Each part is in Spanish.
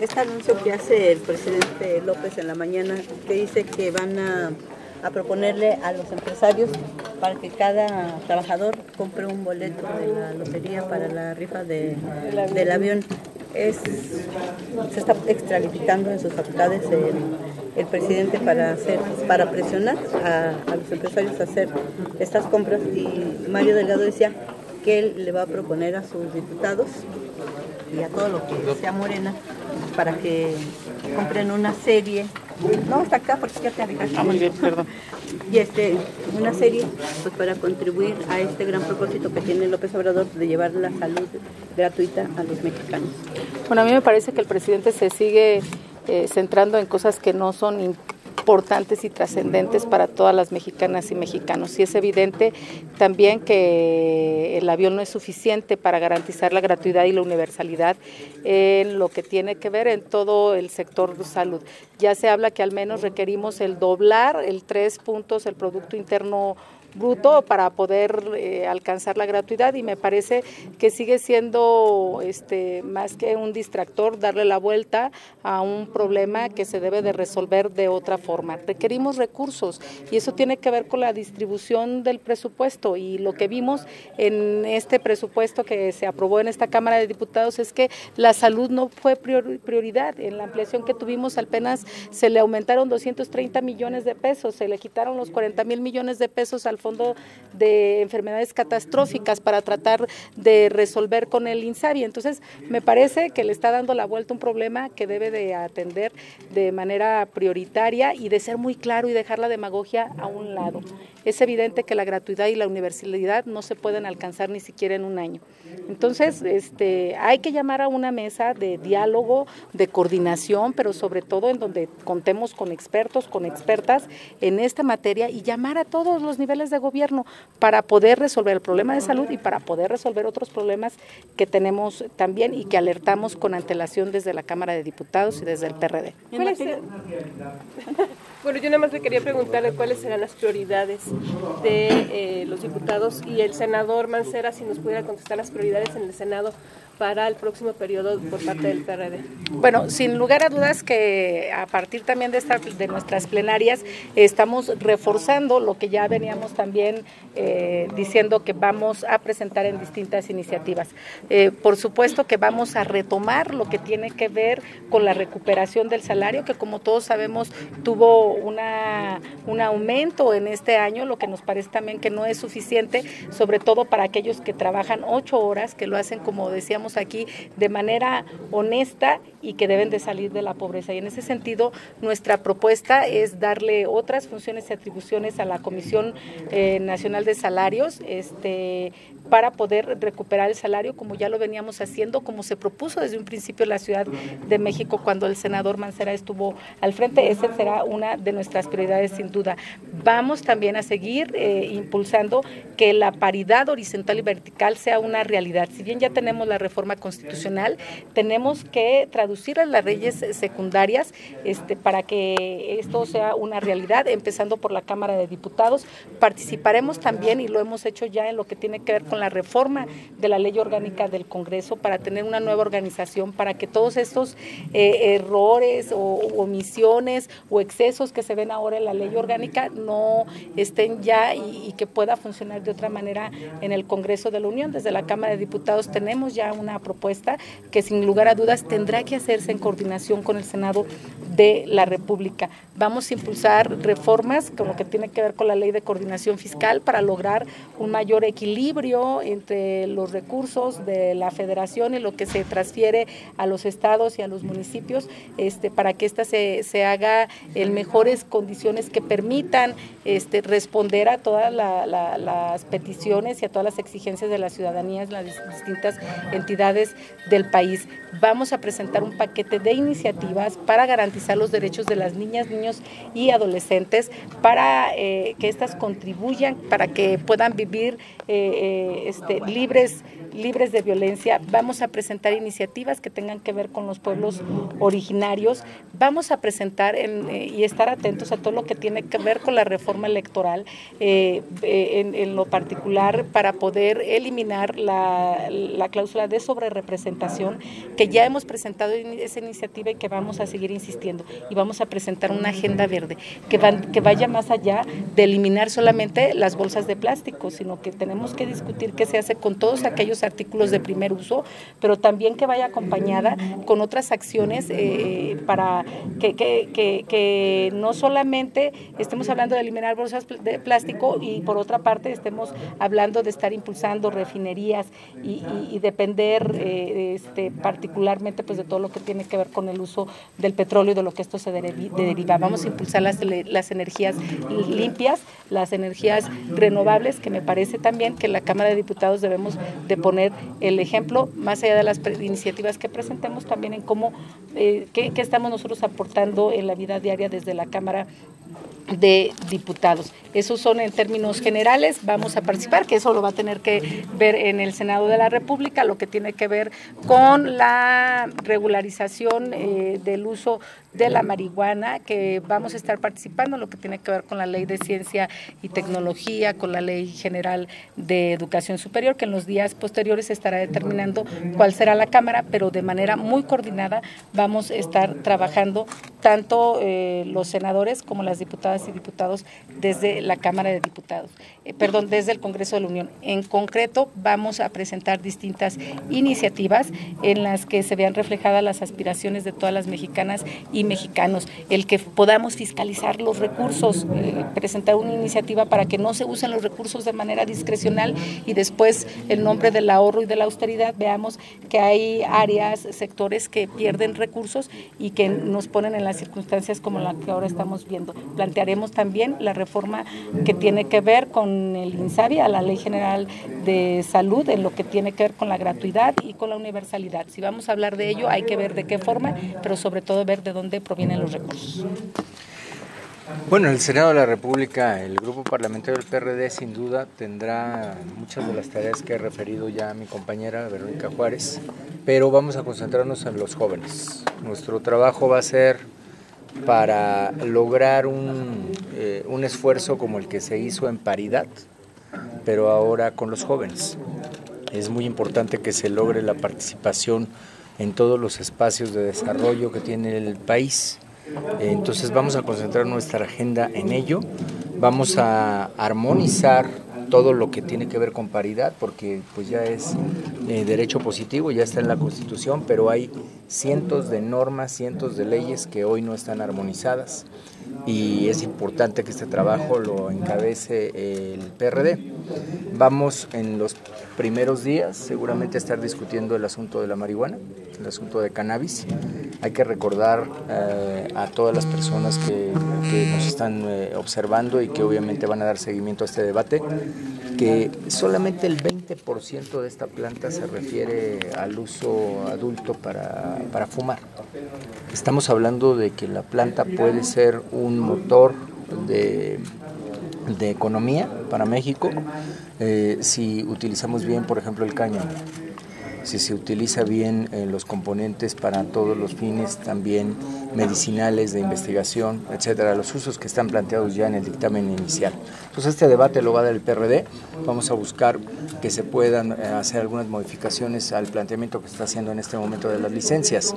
Este anuncio que hace el presidente López en la mañana, que dice que van a proponerle a los empresarios para que cada trabajador compre un boleto de la lotería para la rifa del avión. Se está extralimitando en sus facultades el presidente para presionar a los empresarios a hacer estas compras, y Mario Delgado decía que él le va a proponer a sus diputados y a todo lo que sea Morena para que compren una serie. No, hasta acá porque ya te alejaste. Muy bien, perdón. Y una serie pues para contribuir a este gran propósito que tiene López Obrador de llevar la salud gratuita a los mexicanos. Bueno, a mí me parece que el presidente se sigue centrando en cosas que no son importantes y trascendentes para todas las mexicanas y mexicanos. Y es evidente también que el avión no es suficiente para garantizar la gratuidad y la universalidad en lo que tiene que ver en todo el sector de salud. Ya se habla que al menos requerimos el doblar el 3 puntos el Producto Interno Bruto para poder alcanzar la gratuidad, y me parece que sigue siendo más que un distractor darle la vuelta a un problema que se debe de resolver de otra forma. Requerimos recursos y eso tiene que ver con la distribución del presupuesto, y lo que vimos en este presupuesto que se aprobó en esta Cámara de Diputados es que la salud no fue prioridad. En la ampliación que tuvimos apenas se le aumentaron 230 millones de pesos, se le quitaron los 40,000 millones de pesos al Fondo de Enfermedades Catastróficas para tratar de resolver con el INSABI. Entonces, me parece que le está dando la vuelta a un problema que debe de atender de manera prioritaria y de ser muy claro y dejar la demagogia a un lado. Es evidente que la gratuidad y la universalidad no se pueden alcanzar ni siquiera en un año. Entonces, hay que llamar a una mesa de diálogo, de coordinación, pero sobre todo en donde contemos con expertos, con expertas en esta materia, y llamar a todos los niveles de gobierno para poder resolver el problema de salud y para poder resolver otros problemas que tenemos también y que alertamos con antelación desde la Cámara de Diputados y desde el PRD. Bueno, yo nada más le quería preguntarle cuáles serán las prioridades de los diputados y el senador Mancera, si nos pudiera contestar las prioridades en el Senado para el próximo periodo por parte del PRD. Bueno, sin lugar a dudas que a partir también de nuestras plenarias estamos reforzando lo que ya veníamos también diciendo que vamos a presentar en distintas iniciativas. Por supuesto que vamos a retomar lo que tiene que ver con la recuperación del salario, que como todos sabemos tuvo un aumento en este año, lo que nos parece también que no es suficiente, sobre todo para aquellos que trabajan 8 horas, que lo hacen, como decíamos aquí, de manera honesta y que deben de salir de la pobreza. Y en ese sentido, nuestra propuesta es darle otras funciones y atribuciones a la Comisión Nacional de Salarios, para poder recuperar el salario como ya lo veníamos haciendo, como se propuso desde un principio en la Ciudad de México cuando el senador Mancera estuvo al frente. Esa será una de nuestras prioridades sin duda. Vamos también a seguir impulsando que la paridad horizontal y vertical sea una realidad. Si bien ya tenemos la reforma constitucional, tenemos que traducirla en las leyes secundarias para que esto sea una realidad, empezando por la Cámara de Diputados. Participaremos también, y lo hemos hecho ya, en lo que tiene que ver con la reforma de la ley orgánica del Congreso para tener una nueva organización, para que todos estos errores o omisiones o excesos que se ven ahora en la ley orgánica no estén ya y que pueda funcionar de otra manera en el Congreso de la Unión. Desde la Cámara de Diputados tenemos ya una propuesta que sin lugar a dudas tendrá que hacerse en coordinación con el Senado de la República. Vamos a impulsar reformas con lo que tiene que ver con la ley de coordinación fiscal para lograr un mayor equilibrio entre los recursos de la Federación y lo que se transfiere a los estados y a los municipios, para que esta se haga en mejores condiciones que permitan responder a todas las peticiones y a todas las exigencias de la ciudadanía en las distintas entidades del país. Vamos a presentar un paquete de iniciativas para garantizar los derechos de las niñas, niños y adolescentes, para que éstas contribuyan, para que puedan vivir libres de violencia. Vamos a presentar iniciativas que tengan que ver con los pueblos originarios. Vamos a presentar y estar atentos a todo lo que tiene que ver con la reforma electoral, en lo particular para poder eliminar la cláusula de sobrerepresentación, que ya hemos presentado esa iniciativa y que vamos a seguir insistiendo. Y vamos a presentar una agenda verde que vaya más allá de eliminar solamente las bolsas de plástico, sino que tenemos que discutir qué se hace con todos aquellos artículos de primer uso, pero también que vaya acompañada con otras acciones para que no solamente estemos hablando de eliminar bolsas de plástico y por otra parte estemos hablando de estar impulsando refinerías y depender particularmente pues de todo lo que tiene que ver con el uso del petróleo y de lo que esto se deriva. Vamos a impulsar las energías limpias, las energías renovables, que me parece también que en la Cámara de Diputados debemos de poner el ejemplo, más allá de las iniciativas que presentemos, también en cómo, qué estamos nosotros aportando en la vida diaria desde la Cámara de Diputados. Esos son en términos generales. Vamos a participar, que eso lo va a tener que ver en el Senado de la República, lo que tiene que ver con la regularización del uso de la marihuana, que vamos a estar participando, lo que tiene que ver con la Ley de Ciencia y Tecnología, con la Ley General de Educación Superior, que en los días posteriores se estará determinando cuál será la Cámara, pero de manera muy coordinada vamos a estar trabajando tanto los senadores como las diputadas y diputados desde la Cámara de Diputados, desde el Congreso de la Unión. En concreto, vamos a presentar distintas iniciativas en las que se vean reflejadas las aspiraciones de todas las mexicanas y mexicanos, el que podamos fiscalizar los recursos, presentar una iniciativa para que no se usen los recursos de manera discrecional y después, en nombre del ahorro y de la austeridad, veamos que hay áreas, sectores que pierden recursos y que nos ponen en las circunstancias como la que ahora estamos viendo. Plantearemos también la reforma que tiene que ver con el INSABI, a la Ley General de Salud, en lo que tiene que ver con la gratuidad y con la universalidad. Si vamos a hablar de ello, hay que ver de qué forma, pero sobre todo ver de dónde provienen los recursos. Bueno, el Senado de la República, el grupo parlamentario del PRD sin duda tendrá muchas de las tareas que ha referido ya mi compañera Verónica Juárez, pero vamos a concentrarnos en los jóvenes. Nuestro trabajo va a ser para lograr un esfuerzo como el que se hizo en paridad, pero ahora con los jóvenes. Es muy importante que se logre la participación en todos los espacios de desarrollo que tiene el país. Entonces vamos a concentrar nuestra agenda en ello, vamos a armonizar todo lo que tiene que ver con paridad, porque pues ya es derecho positivo, ya está en la Constitución, pero hay cientos de normas, cientos de leyes que hoy no están armonizadas y es importante que este trabajo lo encabece el PRD. Vamos en los primeros días seguramente a estar discutiendo el asunto de la marihuana, el asunto de cannabis. Hay que recordar a todas las personas que nos están observando y que obviamente van a dar seguimiento a este debate, que solamente el 20% de esta planta se refiere al uso adulto para fumar. Estamos hablando de que la planta puede ser un motor de economía para México si utilizamos bien, por ejemplo, el cáñamo, si se utiliza bien los componentes para todos los fines también medicinales, de investigación, etcétera, los usos que están planteados ya en el dictamen inicial. Entonces este debate lo va a dar el PRD, vamos a buscar que se puedan hacer algunas modificaciones al planteamiento que se está haciendo en este momento de las licencias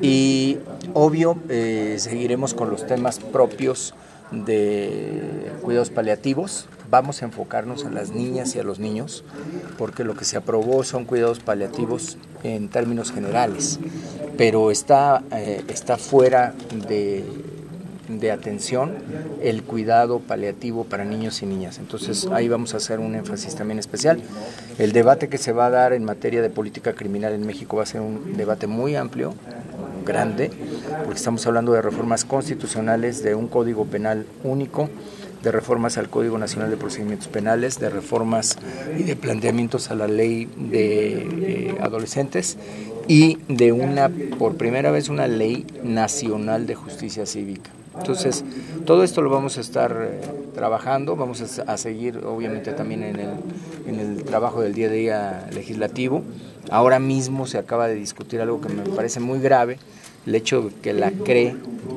y obvio seguiremos con los temas propios de cuidados paliativos. Vamos a enfocarnos a las niñas y a los niños, porque lo que se aprobó son cuidados paliativos en términos generales, pero está fuera de atención el cuidado paliativo para niños y niñas. Entonces ahí vamos a hacer un énfasis también especial. El debate que se va a dar en materia de política criminal en México va a ser un debate muy amplio, grande, porque estamos hablando de reformas constitucionales, de un código penal único, de reformas al Código Nacional de Procedimientos Penales, de reformas y de planteamientos a la ley de adolescentes y de por primera vez una ley nacional de justicia cívica. Entonces, todo esto lo vamos a estar trabajando, vamos a seguir obviamente también en el trabajo del día a día legislativo. Ahora mismo se acaba de discutir algo que me parece muy grave, el hecho de que la CRE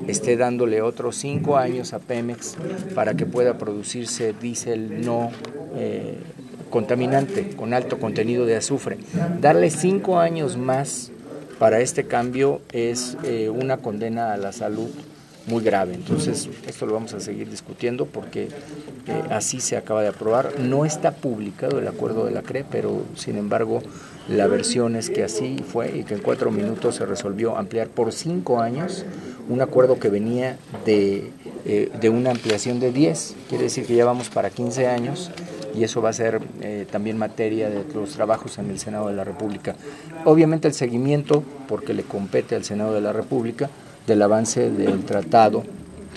esté dándole otros 5 años a Pemex para que pueda producirse diésel no contaminante, con alto contenido de azufre. Darle 5 años más para este cambio es una condena a la salud muy grave. Entonces, esto lo vamos a seguir discutiendo porque así se acaba de aprobar. No está publicado el acuerdo de la CRE, pero sin embargo la versión es que así fue y que en 4 minutos se resolvió ampliar por 5 años un acuerdo que venía de una ampliación de 10. Quiere decir que ya vamos para 15 años y eso va a ser también materia de los trabajos en el Senado de la República. Obviamente el seguimiento, porque le compete al Senado de la República, del avance del tratado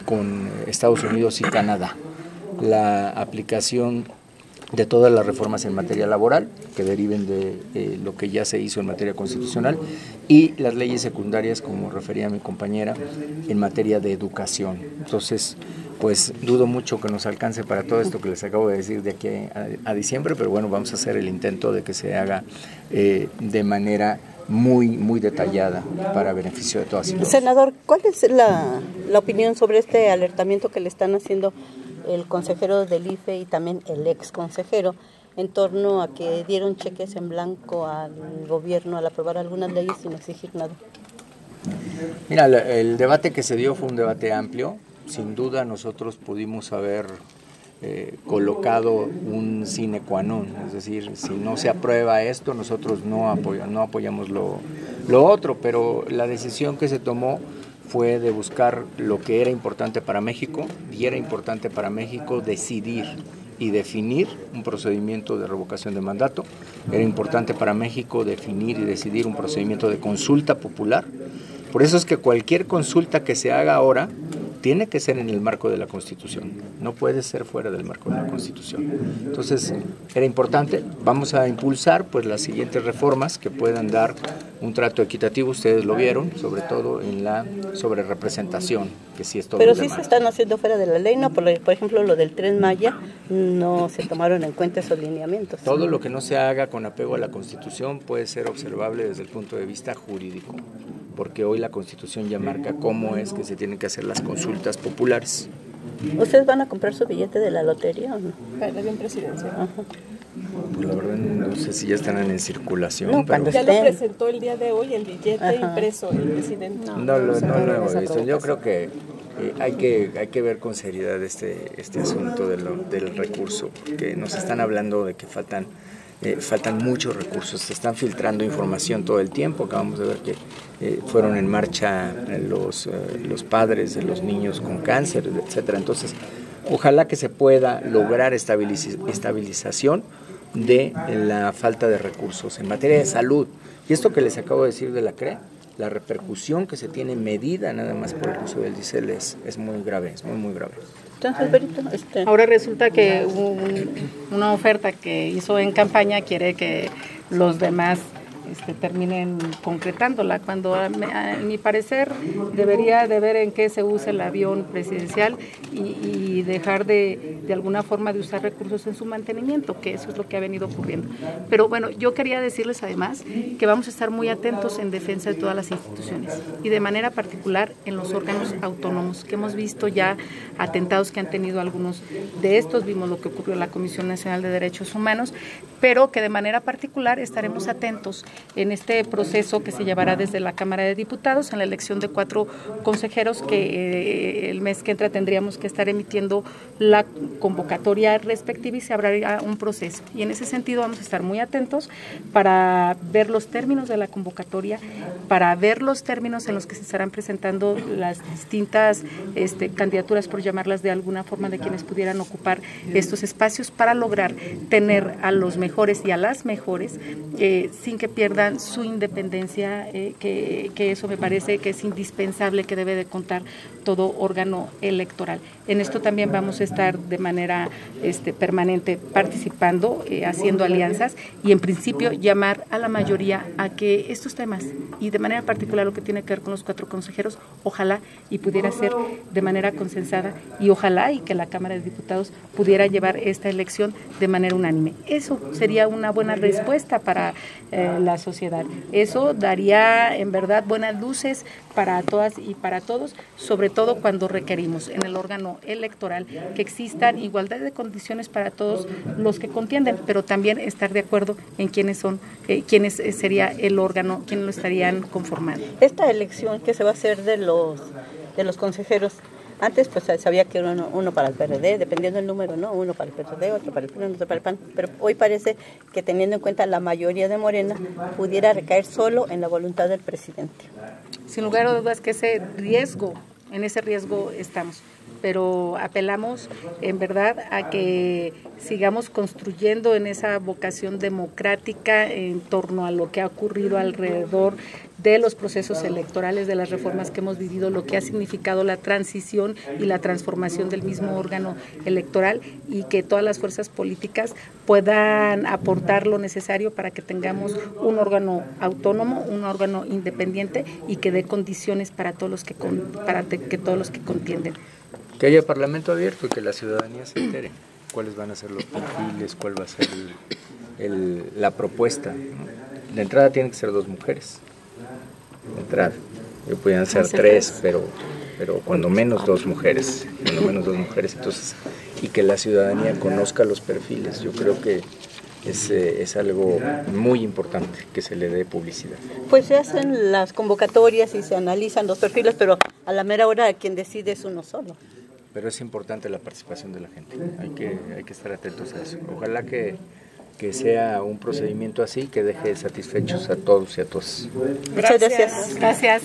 con Estados Unidos y Canadá, la aplicación de todas las reformas en materia laboral que deriven de lo que ya se hizo en materia constitucional y las leyes secundarias, como refería mi compañera, en materia de educación. Entonces, pues dudo mucho que nos alcance para todo esto que les acabo de decir de aquí a diciembre, pero bueno, vamos a hacer el intento de que se haga de manera muy detallada para beneficio de todas y todos. Senador, ¿cuál es la opinión sobre este alertamiento que le están haciendo el consejero del IFE y también el ex consejero en torno a que dieron cheques en blanco al gobierno al aprobar algunas leyes sin exigir nada? Mira, el debate que se dio fue un debate amplio. Sin duda nosotros pudimos haber colocado un sine qua non, es decir, si no se aprueba esto, nosotros no apoyamos lo otro, pero la decisión que se tomó fue de buscar lo que era importante para México, y era importante para México decidir y definir un procedimiento de revocación de mandato, era importante para México definir y decidir un procedimiento de consulta popular. Por eso es que cualquier consulta que se haga ahora tiene que ser en el marco de la Constitución, no puede ser fuera del marco de la Constitución. Entonces, era importante, vamos a impulsar pues las siguientes reformas que puedan dar un trato equitativo, ustedes lo vieron, sobre todo en la sobrerepresentación, que sí es todo. Pero sí se están haciendo fuera de la ley, ¿no? Por ejemplo, lo del Tren Maya, no se tomaron en cuenta esos lineamientos. Todo lo que no se haga con apego a la Constitución puede ser observable desde el punto de vista jurídico, porque hoy la Constitución ya marca cómo es que se tienen que hacer las consultas populares. ¿Ustedes van a comprar su billete de la lotería o no? Para el avión presidencial. Ajá. Pues la verdad no sé si ya están en circulación. No, pero ya lo presentó el día de hoy, el billete impreso, el presidente. No lo he visto. Yo creo que hay que ver con seriedad este asunto del recurso, porque nos están hablando de que faltan muchos recursos, se están filtrando información todo el tiempo. Acabamos de ver que fueron en marcha los padres de los niños con cáncer, etcétera. Entonces, ojalá que se pueda lograr estabilización de la falta de recursos en materia de salud. Y esto que les acabo de decir de la CRE, la repercusión que se tiene medida nada más por el uso del diésel es muy grave, es muy grave. Entonces, Berito, Ahora resulta que una oferta que hizo en campaña quiere que los demás terminen concretándola, cuando a mi parecer debería de ver en qué se usa el avión presidencial y dejar de alguna forma de usar recursos en su mantenimiento, que eso es lo que ha venido ocurriendo. Pero bueno, yo quería decirles además que vamos a estar muy atentos en defensa de todas las instituciones y de manera particular en los órganos autónomos, que hemos visto ya atentados que han tenido algunos de estos, vimos lo que ocurrió en la Comisión Nacional de Derechos Humanos, pero que de manera particular estaremos atentos en este proceso que se llevará desde la Cámara de Diputados en la elección de 4 consejeros que el mes que entra tendríamos que estar emitiendo la convocatoria respectiva y se abrirá un proceso. Y en ese sentido vamos a estar muy atentos para ver los términos de la convocatoria, para ver los términos en los que se estarán presentando las distintas candidaturas, por llamarlas de alguna forma, de quienes pudieran ocupar estos espacios para lograr tener a los mejores y a las mejores sin que pierdan pierdan su independencia, que eso me parece que es indispensable, que debe de contar todo órgano electoral. En esto también vamos a estar de manera permanente participando, haciendo alianzas y en principio llamar a la mayoría a que estos temas y de manera particular lo que tiene que ver con los 4 consejeros, ojalá y pudiera ser de manera consensada y ojalá y que la Cámara de Diputados pudiera llevar esta elección de manera unánime. Eso sería una buena respuesta para la sociedad. Eso daría en verdad buenas luces para todas y para todos, sobre todo cuando requerimos en el órgano electoral que existan igualdad de condiciones para todos los que contienden, pero también estar de acuerdo en quiénes son, quiénes sería el órgano, quiénes lo estarían conformando. Esta elección que se va a hacer de los consejeros, antes pues sabía que era uno para el PRD, dependiendo del número, ¿no? Uno para el PRD, otro para el PRI, otro para el PAN, pero hoy parece que teniendo en cuenta la mayoría de Morena, pudiera recaer solo en la voluntad del presidente. Sin lugar a dudas que en ese riesgo estamos, pero apelamos en verdad a que sigamos construyendo en esa vocación democrática en torno a lo que ha ocurrido alrededor de los procesos electorales, de las reformas que hemos vivido, lo que ha significado la transición y la transformación del mismo órgano electoral y que todas las fuerzas políticas puedan aportar lo necesario para que tengamos un órgano autónomo, un órgano independiente y que dé condiciones para todos los que todos los que contienden. Que haya parlamento abierto y que la ciudadanía se entere cuáles van a ser los perfiles, cuál va a ser la propuesta. De entrada tienen que ser 2 mujeres. De entrada. Podrían ser 3, pero cuando menos 2 mujeres. Entonces, y que la ciudadanía conozca los perfiles. Yo creo que es algo muy importante que se le dé publicidad. Pues se hacen las convocatorias y se analizan los perfiles, pero a la mera hora quien decide es uno solo. Pero es importante la participación de la gente, hay que estar atentos a eso. Ojalá que sea un procedimiento así que deje satisfechos a todos y a todas. Muchas gracias. Gracias.